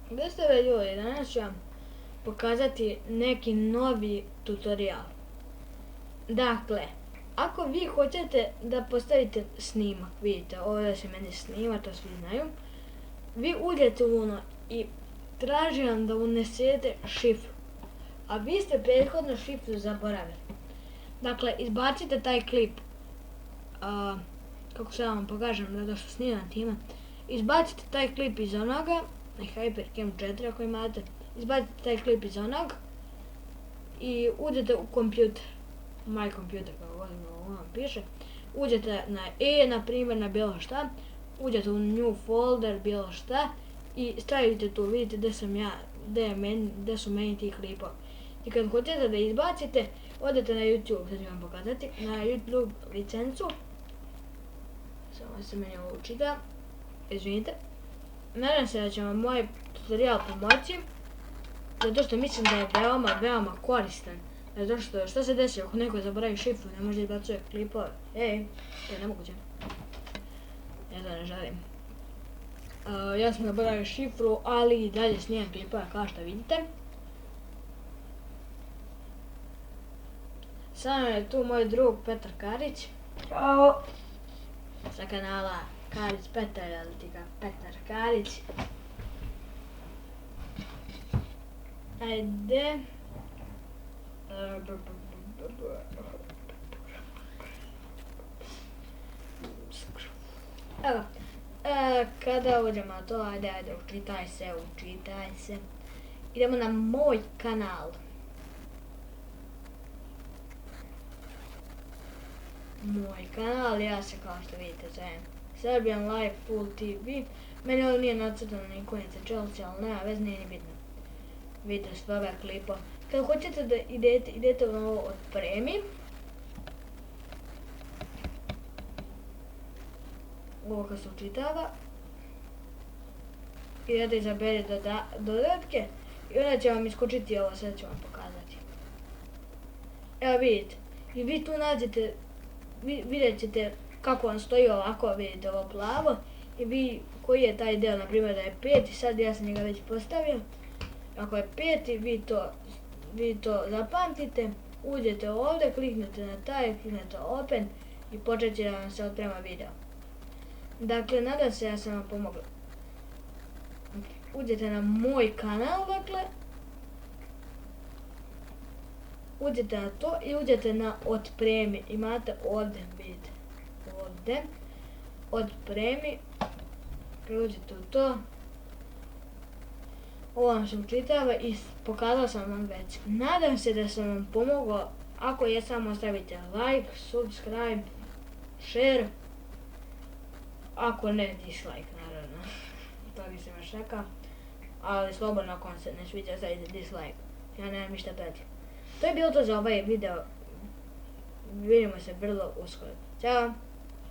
Gdje ste ve ljudi, danas ću vam pokazati neki novi tutorial. Dakle, ako vi hoćete da postavite snimak, vidite ovdje se meni snima, to svi znaju. Vi uđete u ono i traži vam da unesete šifru. A vi ste prethodno šifru zaboravili. Dakle, izbacite taj klip. Kako sad vam pokažem, zato što snimam time. Izbacite taj klip iz onoga, HyperCam 4 ako imate. Izbacite taj klip iz onog i uđete u kompjuter. My computer, kako god vam piše. Uđete na na primjer, na bilo šta. Uđete u new folder, bilo šta. I stavite tu, vidite gdje sam ja, gdje su meni ti klipovi. I kad hoćete da izbacite, odete na YouTube, sad ću vam pokazati, na YouTube licencu. Samo se meni ovo učita, izvinite. Nadam se da će vam moj tutorial pomoći, zato što mislim da je veoma koristan. Zato što se desi ako neko zaboravi šifru, ne može izbacuje klipove. To je nemoguće. Ja to ne želim. Ja sam zaboravio šifru, ali i dalje snimam klipove kao što vidite. Sa mnom je tu moj drug Petar Karić. Ćao! Sa kanala Karić Petar, ali ti ga Petar Karić. Ajde. Evo. Kada uđemo na to, ajde, učitaj se. Idemo na moj kanal. Moj kanal, ja se kao što vidite zovem Serbian Life Full TV. Meni ovo nije nacrtano ni ikonica Chelsea, ali nema veze, nije ni bitno. Vidite svoga klipa. Kad hoćete da idete u ovo otpremi. Ovo kad se učitava. Idete izaberite dodatke i onda će vam iskočiti ovo, sad ću vam pokazati. Evo vidite, i vi tu nađete, vidjet ćete kako vam stoji ovako, vidite ovo plavo i vi, koji je taj deo, na primjer da je 5 i sad ja sam njega već postavio. Ako je 5, vi to zapamtite, uđete ovdje, kliknete na taj, kliknete open i počet će da vam se otprema video. Dakle, nadam se da sam vam pomogla. Uđete na moj kanal, dakle. Uđete na to i uđete na otpremi. Imate ovdje, vidite. Ovdje. Otpremi. Uđete u to. Ovo vam se učitava i pokazala sam vam već. Nadam se da sam vam pomogao. Ako je, samo ostavite like, subscribe, share. Ako ne, dislike, naravno. To bi se još rekao. Ali slobodno ako vam se ne sviđa, stavite dislike. Ja nemam ništa protiv. To je bilo to za ovaj video. Vidimo se vrlo uskoro. Ćao!